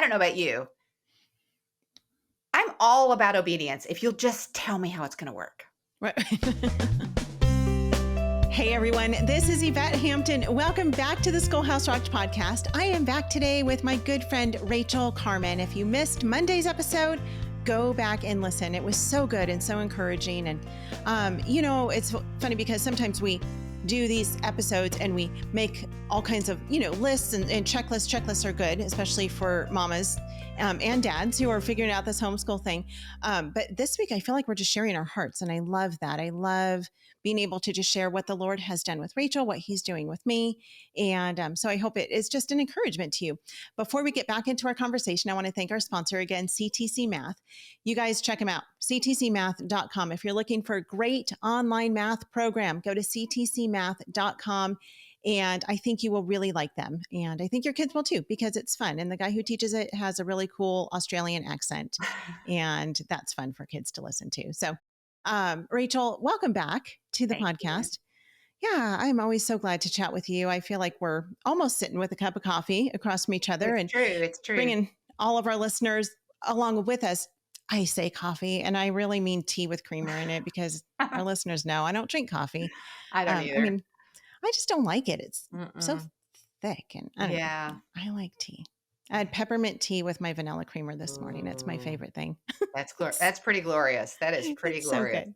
don't know about you. I'm all about obedience. If you'll just tell me how it's going to work. Right. Hey everyone, this is Yvette Hampton. Welcome back to the Schoolhouse Rocked Podcast. I am back today with my good friend Rachael Carman. If you missed Monday's episode, go back and listen. It was so good and so encouraging. And, it's funny because sometimes we do these episodes and we make all kinds of, lists and checklists. Checklists are good, especially for mamas and dads who are figuring out this homeschool thing. But this week, I feel like we're just sharing our hearts. And I love that. I love being able to just share what the Lord has done with Rachael, what he's doing with me. And so I hope it is just an encouragement to you. Before we get back into our conversation, I want to thank our sponsor again, CTC Math. You guys check them out, ctcmath.com. If you're looking for a great online math program, go to ctcmath.com. And I think you will really like them. And I think your kids will too, because it's fun. And the guy who teaches it has a really cool Australian accent. And that's fun for kids to listen to. So, Rachael, welcome back to the podcast. Yeah, I'm always so glad to chat with you. I feel like we're almost sitting with a cup of coffee across from each other. It's true. Bringing all of our listeners along with us. I say coffee, and I really mean tea with creamer in it because our listeners know I don't drink coffee. I don't either. I just don't like it. It's so thick, and I don't know. I like tea. I had peppermint tea with my vanilla creamer this morning. It's my favorite thing. That's pretty glorious. That is pretty glorious. So good.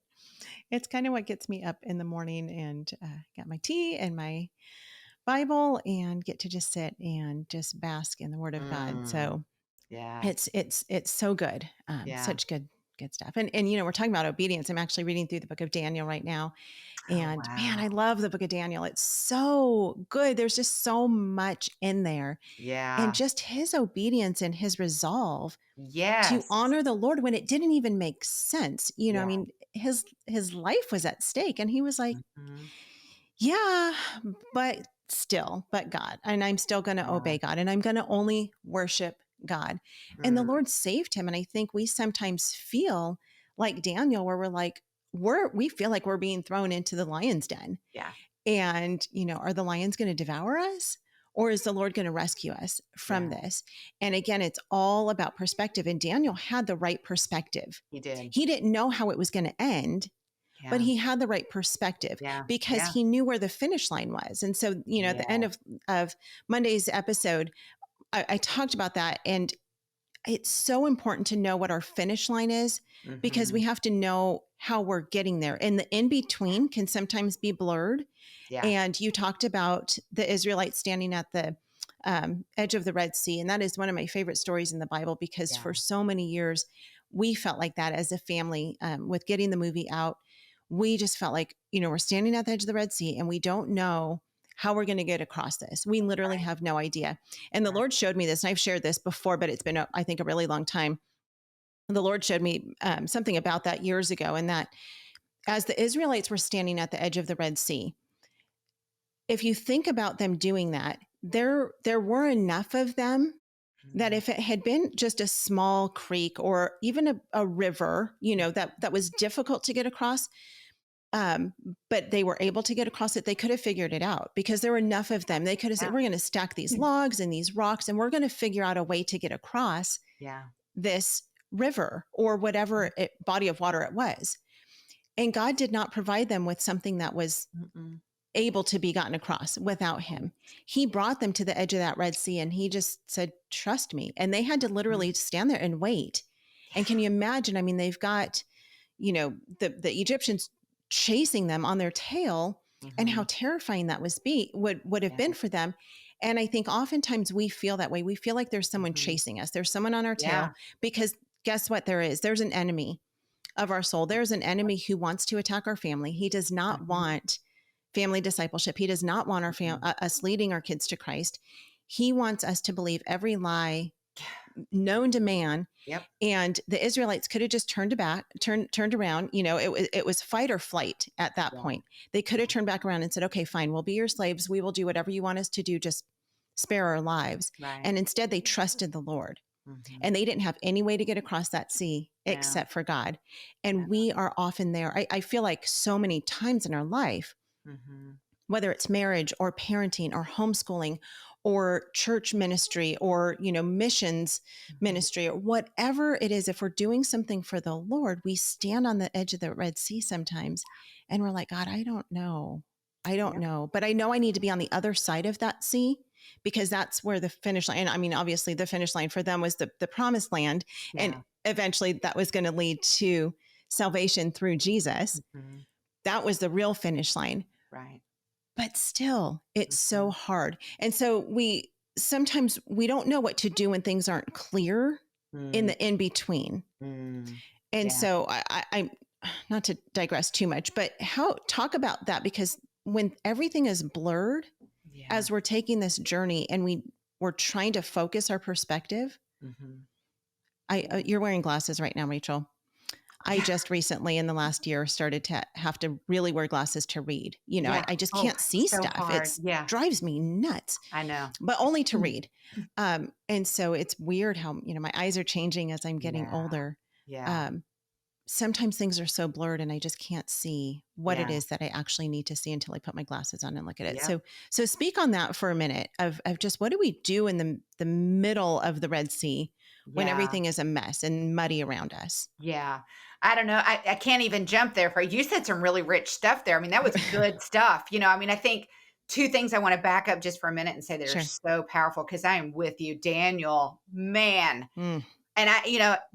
It's kind of what gets me up in the morning and got my tea and my Bible and get to just sit and just bask in the Word of God. So yeah, it's so good. Such good stuff. And we're talking about obedience. I'm actually reading through the book of Daniel right now. And man, I love the book of Daniel. It's so good. There's just so much in there. Yeah. And just his obedience and his resolve yes. to honor the Lord when it didn't even make sense. His life was at stake. And he was like, but God. And I'm still going to obey God. And I'm going to only worship God. And the Lord saved him. And I think we sometimes feel like Daniel, where we're like, we feel like we're being thrown into the lion's den. Yeah. And, are the lions going to devour us, or is the Lord going to rescue us from this? And again, it's all about perspective. And Daniel had the right perspective. He did. He didn't know how it was going to end, but he had the right perspective because he knew where the finish line was. And so, at the end of Monday's episode, I talked about that. And it's so important to know what our finish line is because we have to know how we're getting there. And the in-between can sometimes be blurred. Yeah. And you talked about the Israelites standing at the edge of the Red Sea. And that is one of my favorite stories in the Bible because for so many years, we felt like that as a family with getting the movie out. We just felt like, we're standing at the edge of the Red Sea and we don't know how we're going to get across this. We literally have no idea. And the Lord showed me this, and I've shared this before, but it's been, I think, a really long time. The Lord showed me something about that years ago, and that as the Israelites were standing at the edge of the Red Sea, if you think about them doing that, there were enough of them that if it had been just a small creek or even a river, that was difficult to get across, but they were able to get across it. They could have figured it out because there were enough of them. They could have said, we're going to stack these logs and these rocks, and we're going to figure out a way to get across this river or whatever body of water it was. And God did not provide them with something that was able to be gotten across without him. He brought them to the edge of that Red Sea and he just said, trust me. And they had to literally stand there and wait. And can you imagine? I mean, they've got, the Egyptians chasing them on their tail and how terrifying that would have been for them. And I think oftentimes we feel that way. We feel like there's someone chasing us. There's someone on our tail because guess what? There's an enemy of our soul. There's an enemy who wants to attack our family. He does not want family discipleship. He does not want us leading our kids to Christ. He wants us to believe every lie known to man. Yep. And the Israelites could have just turned around. It was fight or flight at that point. They could have turned back around and said, okay, fine, we'll be your slaves. We will do whatever you want us to do. Just spare our lives. Right. And instead they trusted the Lord. And they didn't have any way to get across that sea except for God. And we are often there. I feel like so many times in our life, whether it's marriage or parenting or homeschooling or church ministry or, missions ministry or whatever it is. If we're doing something for the Lord, we stand on the edge of the Red Sea sometimes and we're like, God, I don't know. But I know I need to be on the other side of that sea, because that's where the finish line. And I mean, obviously the finish line for them was the promised land. Yeah. And eventually that was going to lead to salvation through Jesus. Mm-hmm. That was the real finish line. Right. But still, it's so hard. And so sometimes we don't know what to do when things aren't clear in the in-between. And so I'm not to digress too much, but talk about that, because when everything is blurred, as we're taking this journey and we're trying to focus our perspective. You're wearing glasses right now, Rachel. I just recently in the last year started to have to really wear glasses to read. I just can't see so stuff. It drives me nuts. I know. But only to read. And so it's weird how, my eyes are changing as I'm getting older. Yeah. Sometimes things are so blurred and I just can't see what it is that I actually need to see until I put my glasses on and look at it. So speak on that for a minute of just what do we do in the middle of the Red Sea when everything is a mess and muddy around us? Yeah. I don't know. I can't even jump there for you. You said some really rich stuff there. I mean, that was good stuff. I think two things I want to back up just for a minute and say that are so powerful, because I am with you, Daniel, man. And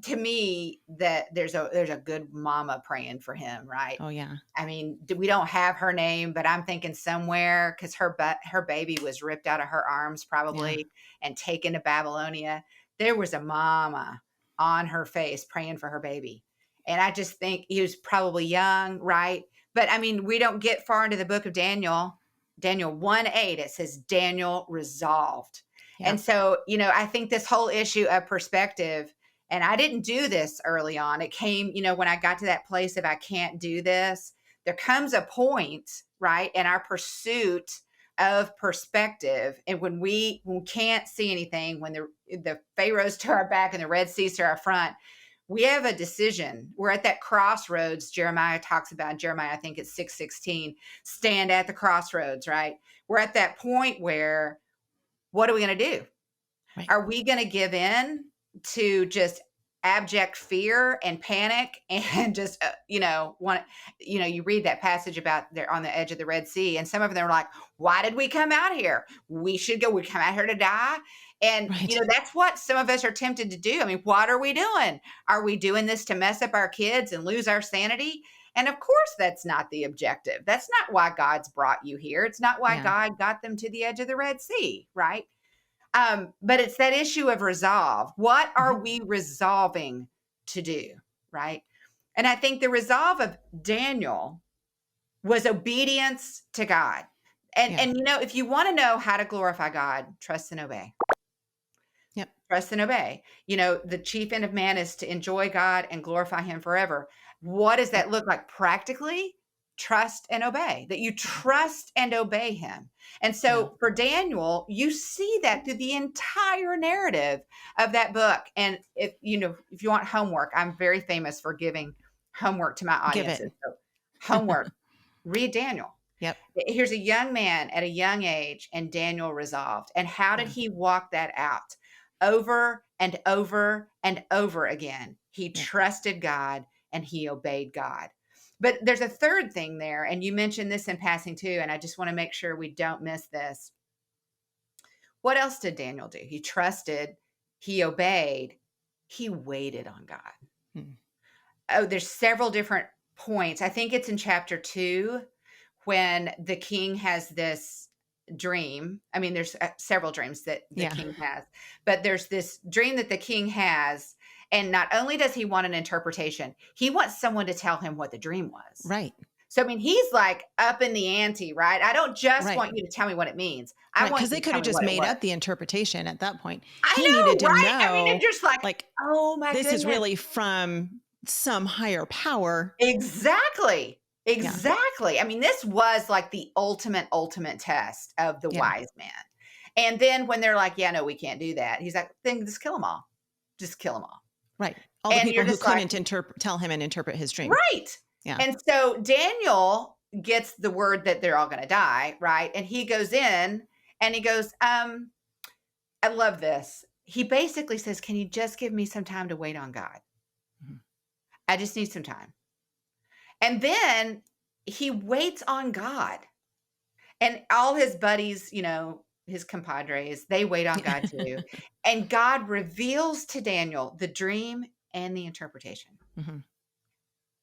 to me, that there's a good mama praying for him, right? Oh yeah. I mean, we don't have her name, but I'm thinking somewhere, because her baby was ripped out of her arms probably and taken to Babylonia. There was a mama on her face praying for her baby. And I just think he was probably young, right? But I mean, we don't get far into the book of Daniel 1:8, it says Daniel resolved. Yeah. And so, I think this whole issue of perspective, and I didn't do this early on. It came, when I got to that place of I can't do this, there comes a point, right, in our pursuit of perspective. And when we can't see anything, when the Pharaoh's to our back and the Red Sea's to our front, we have a decision. We're at that crossroads. Jeremiah talks about, I think it's 6:16, stand at the crossroads, right? We're at that point where, what are we going to do? Right. Are we going to give in to just abject fear and panic and just, you read that passage about they're on the edge of the Red Sea, and some of them are like, why did we come out here? We come out here to die. And, that's what some of us are tempted to do. I mean, what are we doing? Are we doing this to mess up our kids and lose our sanity? And of course, that's not the objective. That's not why God's brought you here. It's not why God got them to the edge of the Red Sea, right? But it's that issue of resolve. What are we resolving to do, right? And I think the resolve of Daniel was obedience to God. And if you want to know how to glorify God, trust and obey. Yep. Trust and obey. The chief end of man is to enjoy God and glorify him forever. What does that look like practically? Trust and obey, that you trust and obey him. And so for Daniel, you see that through the entire narrative of that book. And if you want homework, I'm very famous for giving homework to my audiences. So homework, read Daniel. Yep. Here's a young man at a young age, and Daniel resolved. And how did he walk that out? Over and over and over again. He trusted God and he obeyed God. But there's a third thing there, and you mentioned this in passing too, and I just want to make sure we don't miss this. What else did Daniel do? He trusted, he obeyed, he waited on God. Oh, there's several different points. I think it's in chapter 2 when the king has this dream. I mean, there's several dreams that the king has, but there's this dream that the king has. And not only does he want an interpretation, he wants someone to tell him what the dream was. Right. So, I mean, he's like up in the ante, right? I don't just want you to tell me what it means. I want because they could have just made up the interpretation at that point. He needed to know. I mean, it's just like, oh my goodness. This is really from some higher power. Exactly. I mean, this was like the ultimate test of the wise man. And then when they're like, no, we can't do that. He's like, then just kill them all. Just kill them all. Right. All the people who couldn't tell him and interpret his dream. Right. Yeah. And so Daniel gets the word that they're all going to die. Right. And he goes in and he goes, I love this. He basically says, can you just give me some time to wait on God? Mm-hmm. I just need some time. And then he waits on God. And all his buddies, his compadres, they wait on God too. And God reveals to Daniel the dream and the interpretation. Mm-hmm.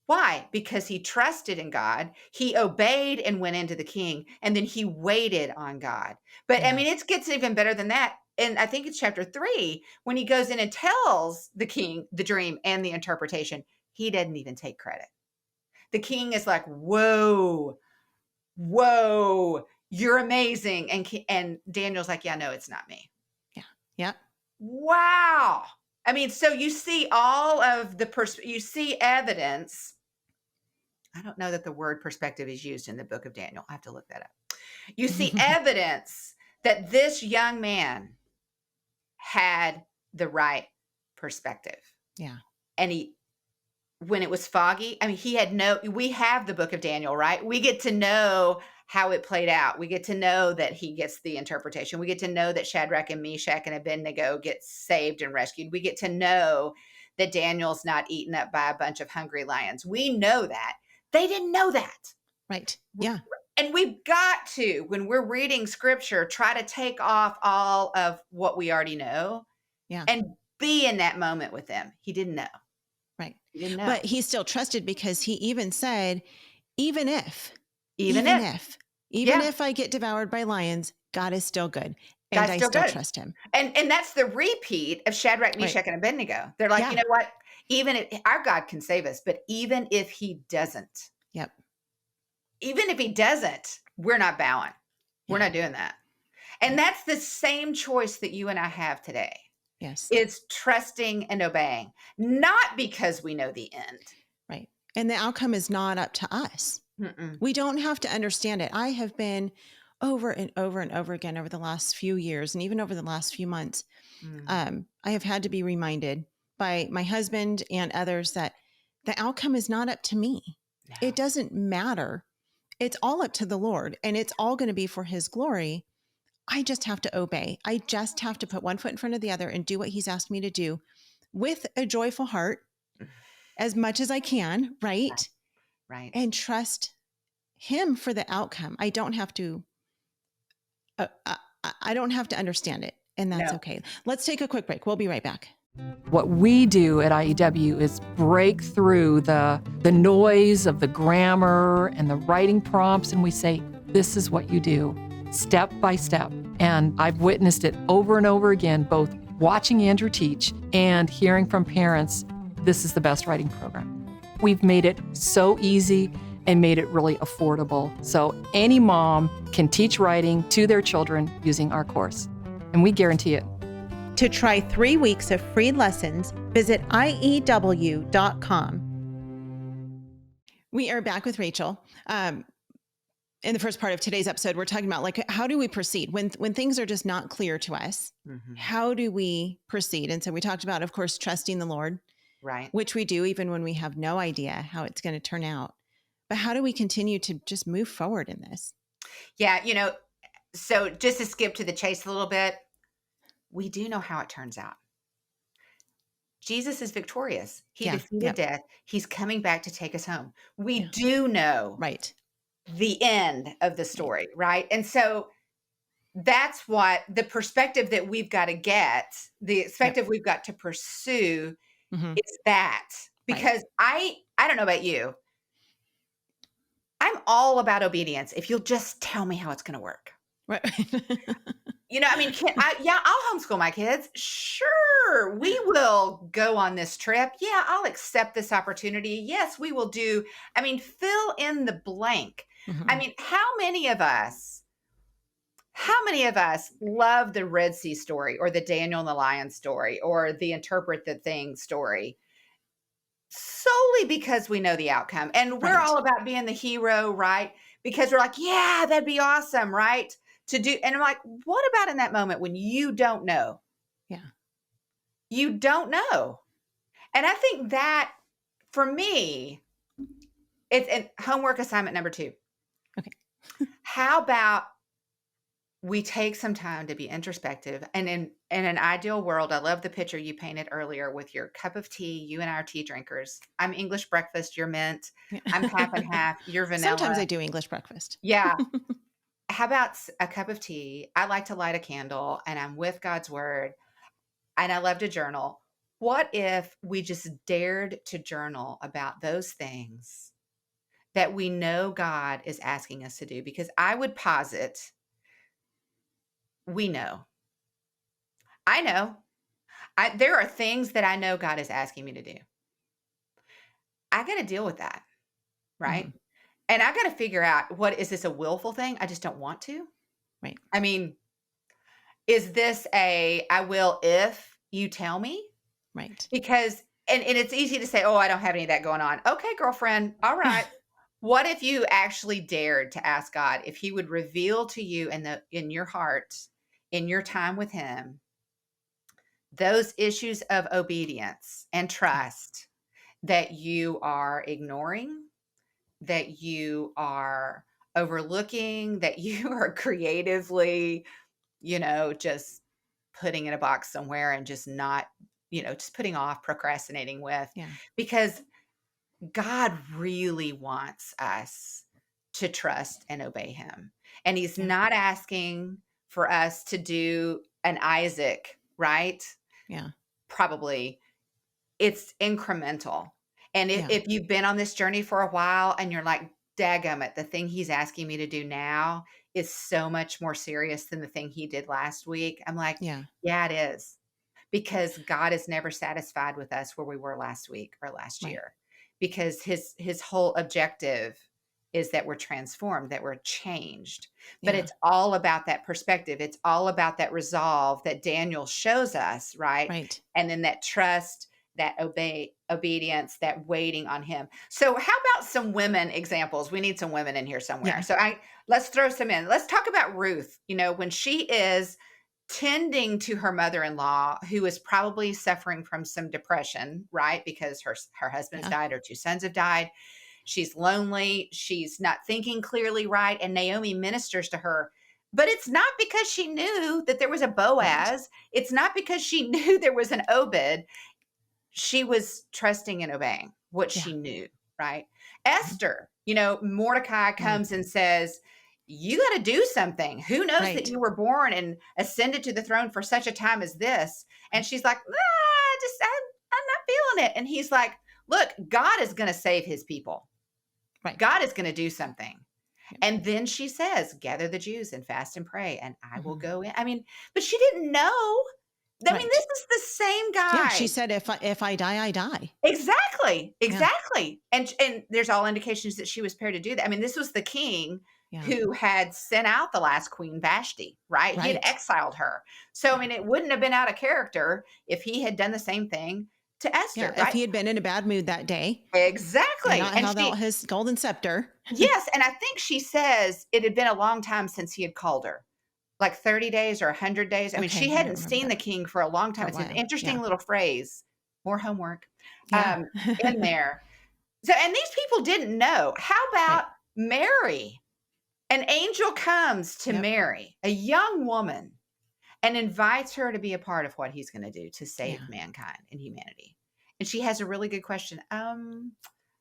Why? Because he trusted in God. He obeyed and went into the king. And then he waited on God. But it gets even better than that. And I think it's chapter 3, when he goes in and tells the king the dream and the interpretation, he doesn't even take credit. The king is like, whoa, you're amazing. And Daniel's like, yeah, no, it's not me. Yeah. Yeah. Wow. So you see all of you see evidence. I don't know that the word perspective is used in the book of Daniel. I have to look that up. You see evidence that this young man had the right perspective. Yeah. And when it was foggy, we have the book of Daniel, right? We get to know how it played out. We get to know that he gets the interpretation. We get to know that Shadrach and Meshach and Abednego get saved and rescued. We get to know that Daniel's not eaten up by a bunch of hungry lions. We know that. They didn't know that. Right. Yeah. And we've got to, when we're reading scripture, try to take off all of what we already know. Yeah. And be in that moment with them. He didn't know. Right. He didn't know. But he still trusted, because he even said, even if I get devoured by lions, God is still good. And I still trust him. And that's the repeat of Shadrach, Meshach, and Abednego. They're like, you know what? Even if our God can save us, but even if he doesn't, even if he doesn't, we're not bowing. We're not doing that. And that's the same choice that you and I have today. Yes. Is trusting and obeying, not because we know the end. Right. And the outcome is not up to us. Mm-mm. We don't have to understand it. I have been over and over and over again over the last few years, and even over the last few months, I have had to be reminded by my husband and others that the outcome is not up to me. No. It doesn't matter. It's all up to the Lord, and it's all going to be for his glory. I just have to obey. I just have to put one foot in front of the other and do what he's asked me to do with a joyful heart as much as I can. Right. Right. And trust him for the outcome. I don't have to, I don't have to understand it, and that's okay. Let's take a quick break. We'll be right back. What we do at IEW is break through the noise of the grammar and the writing prompts, and we say, this is what you do, step by step. And I've witnessed it over and over again, both watching Andrew teach and hearing from parents, this is the best writing program. We've made it so easy and made it really affordable. So any mom can teach writing to their children using our course, and we guarantee it. To try 3 weeks of free lessons, visit IEW.com. We are back with Rachael. In the first part of today's episode, we're talking about how do we proceed when things are just not clear to us? Mm-hmm. How do we proceed? And so we talked about, of course, trusting the Lord, right? Which we do even when we have no idea how it's going to turn out. But how do we continue to just move forward in this? Yeah, so just to skip to the chase a little bit, we do know how it turns out. Jesus is victorious. He defeated death. He's coming back to take us home. We do know the end of the story, right? And so that's what the perspective that we've got to get, the perspective we've got to pursue is that. Because I don't know about you, I'm all about obedience. If you'll just tell me how it's going to work. Right. I'll homeschool my kids. Sure. We will go on this trip. Yeah, I'll accept this opportunity. Yes, we will do. Fill in the blank. Mm-hmm. How many of us love the Red Sea story or the Daniel and the lion story or the interpret the thing story solely because we know the outcome? And we're all about being the hero, right? Because we're like, yeah, that'd be awesome, right? To do. And I'm like, what about in that moment when you don't know? Yeah. You don't know. And I think that for me, it's homework assignment number 2. Okay. How about we take some time to be introspective. And in an ideal world, I love the picture you painted earlier with your cup of tea. You and I are tea drinkers. I'm English breakfast. You're mint. I'm half and half. You're vanilla. Sometimes I do English breakfast. Yeah. How about a cup of tea? I like to light a candle and I'm with God's word and I love to journal. What if we just dared to journal about those things that we know God is asking us to do? Because I would posit, we know. I know. There are things that I know God is asking me to do. I got to deal with that, right? Mm-hmm. And I got to figure out, is this a willful thing? I just don't want to. Right. I mean, is this I will if you tell me? Right. Because, and it's easy to say, oh, I don't have any of that going on. Okay, girlfriend. All right. What if you actually dared to ask God if he would reveal to you in your heart, in your time with him, those issues of obedience and trust that you are ignoring, that you are overlooking, that you are creatively, just putting in a box somewhere and just not, just putting off, procrastinating with. Yeah. Because God really wants us to trust and obey him. And he's not asking for us to do an Isaac, right? Yeah. Probably. It's incremental. And if you've been on this journey for a while and you're like, dagummit, the thing he's asking me to do now is so much more serious than the thing he did last week. I'm like, yeah, it is. Because God is never satisfied with us where we were last week or last year. Because his whole objective is that we're transformed, that we're changed. But it's all about that perspective. It's all about that resolve that Daniel shows us, right? Right. And then that trust, that obedience, that waiting on him. So how about some women examples? We need some women in here somewhere. Yeah. So let's throw some in. Let's talk about Ruth, when she is tending to her mother-in-law, who is probably suffering from some depression, right? Because her husband's died, her 2 sons have died. She's lonely. She's not thinking clearly, right? And Naomi ministers to her. But it's not because she knew that there was a Boaz. Right. It's not because she knew there was an Obed. She was trusting and obeying what she knew, right? Esther, Mordecai comes and says, you got to do something. Who knows that you were born and ascended to the throne for such a time as this? And she's like, I'm not feeling it. And he's like, look, God is going to save his people. Right. God is going to do something. And then she says, gather the Jews and fast and pray, and I will go in. I mean, but she didn't know. I mean, this is the same guy. Yeah, she said, if I die, I die. Exactly. Yeah. And there's all indications that she was prepared to do that. I mean, this was the king who had sent out the last queen, Vashti, right? He had exiled her. So, I mean, it wouldn't have been out of character if he had done the same thing to Esther. Yeah, right? If he had been in a bad mood that day. Exactly. And not held out his golden scepter. Yes. And I think she says it had been a long time since he had called her. Like 30 days or 100 days. I mean, she hadn't seen the king for a long time. It's an interesting little phrase. More homework in there. So, and these people didn't know. How about Mary? An angel comes to Mary, a young woman, and invites her to be a part of what he's going to do to save mankind and humanity. And she has a really good question.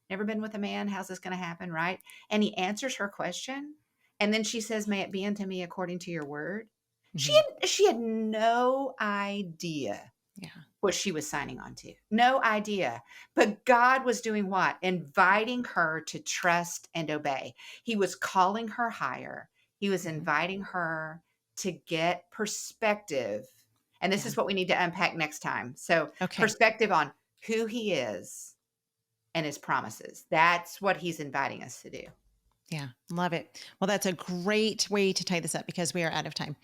Never been with a man. How's this going to happen? Right. And he answers her question. And then she says, may it be unto me according to your word. Mm-hmm. She had no idea what she was signing on to. No idea. But God was doing what? Inviting her to trust and obey. He was calling her higher. He was inviting her to get perspective. And this is what we need to unpack next time. So perspective on who he is and his promises. That's what he's inviting us to do. Yeah, love it. Well, that's a great way to tie this up because we are out of time.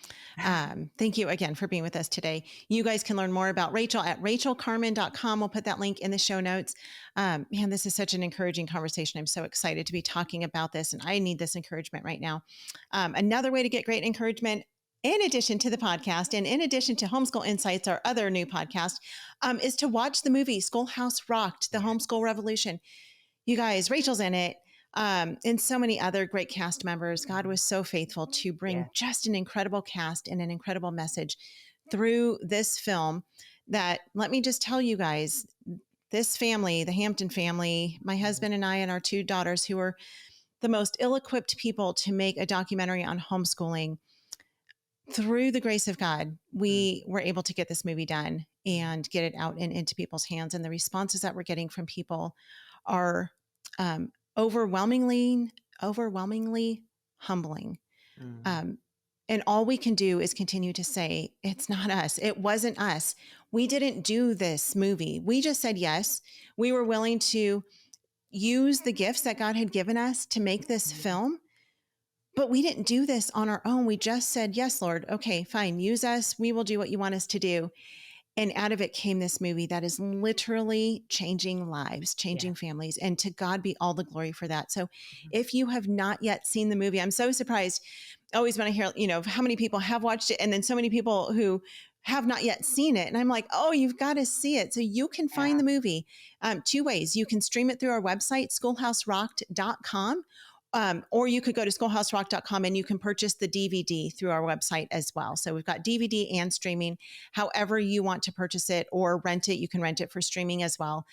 Thank you again for being with us today. You guys can learn more about Rachael at rachelcarman.com. We'll put that link in the show notes. Man, this is such an encouraging conversation. I'm so excited to be talking about this, and I need this encouragement right now. Another way to get great encouragement, in addition to the podcast and in addition to Homeschool Insights, our other new podcast, is to watch the movie Schoolhouse Rocked, the Homeschool Revolution. You guys, Rachel's in it. and so many other great cast members. God was so faithful to bring just an incredible cast and an incredible message through this film that, let me just tell you guys, this family, the Hampton family, my husband and I and our 2 daughters, who are the most ill-equipped people to make a documentary on homeschooling, through the grace of God, we were able to get this movie done and get it out and into people's hands. And the responses that we're getting from people are overwhelmingly humbling. And all we can do is continue to say, it's not us. It wasn't us. We didn't do this movie. We just said yes. We were willing to use the gifts that God had given us to make this film. But we didn't do this on our own. We just said, yes, Lord. Okay, fine. Use us. We will do what you want us to do. And out of it came this movie that is literally changing lives, changing families. And to God be all the glory for that. So if you have not yet seen the movie, I'm so surprised always when I hear, how many people have watched it and then so many people who have not yet seen it. And I'm like, oh, you've got to see it. So you can find the movie 2 ways. You can stream it through our website, schoolhouserocked.com. Or you could go to schoolhouserocked.com and you can purchase the DVD through our website as well. So we've got DVD and streaming. However you want to purchase it or rent it, you can rent it for streaming as well.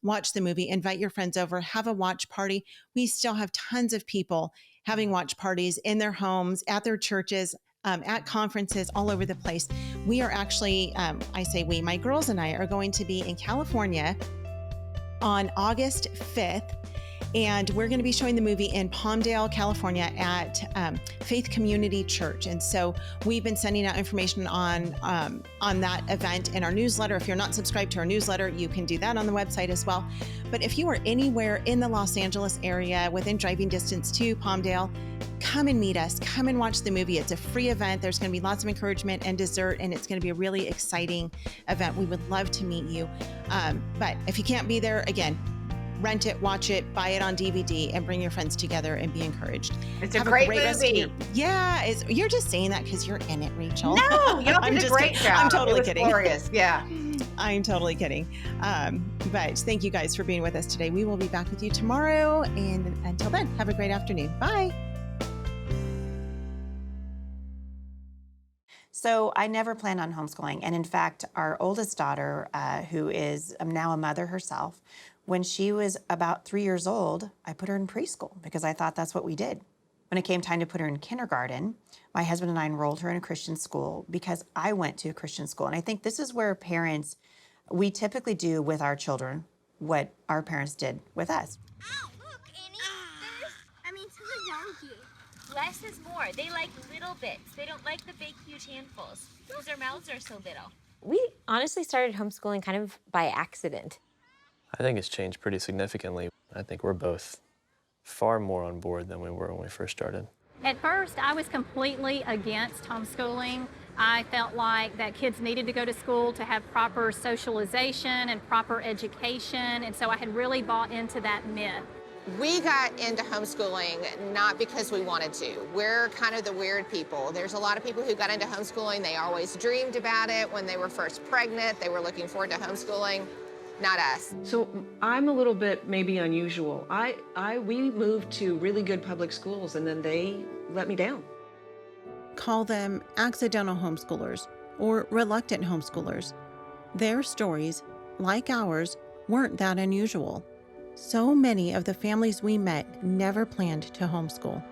Watch the movie, invite your friends over, have a watch party. We still have tons of people having watch parties in their homes, at their churches, at conferences all over the place. We are actually, I say we, my girls and I are going to be in California on August 5th. And we're going to be showing the movie in Palmdale, California at Faith Community Church. And so we've been sending out information on that event in our newsletter. If you're not subscribed to our newsletter, you can do that on the website as well. But if you are anywhere in the Los Angeles area within driving distance to Palmdale, come and meet us. Come and watch the movie. It's a free event. There's going to be lots of encouragement and dessert, and it's going to be a really exciting event. We would love to meet you. But if you can't be there, again, rent it, watch it, buy it on DVD, and bring your friends together and be encouraged. It's a great movie. Yeah, you're just saying that because you're in it, Rachel. No, y'all did a great job. I'm totally kidding. Glorious. Yeah. I'm totally kidding. But thank you guys for being with us today. We will be back with you tomorrow. And until then, have a great afternoon. Bye. So I never planned on homeschooling. And in fact, our oldest daughter, who is now a mother herself, when she was about 3 years old, I put her in preschool because I thought that's what we did. When it came time to put her in kindergarten, my husband and I enrolled her in a Christian school because I went to a Christian school. And I think this is where parents, we typically do with our children what our parents did with us. Ow, look, Annie, to the donkey. Less is more. They like little bits. They don't like the big, huge handfuls because their mouths are so little. We honestly started homeschooling kind of by accident. I think it's changed pretty significantly. I think we're both far more on board than we were when we first started. At first, I was completely against homeschooling. I felt like that kids needed to go to school to have proper socialization and proper education, and so I had really bought into that myth. We got into homeschooling not because we wanted to. We're kind of the weird people. There's a lot of people who got into homeschooling. They always dreamed about it. When they were first pregnant, they were looking forward to homeschooling. Not us. So I'm a little bit maybe unusual. We moved to really good public schools and then they let me down. Call them accidental homeschoolers or reluctant homeschoolers. Their stories, like ours, weren't that unusual. So many of the families we met never planned to homeschool.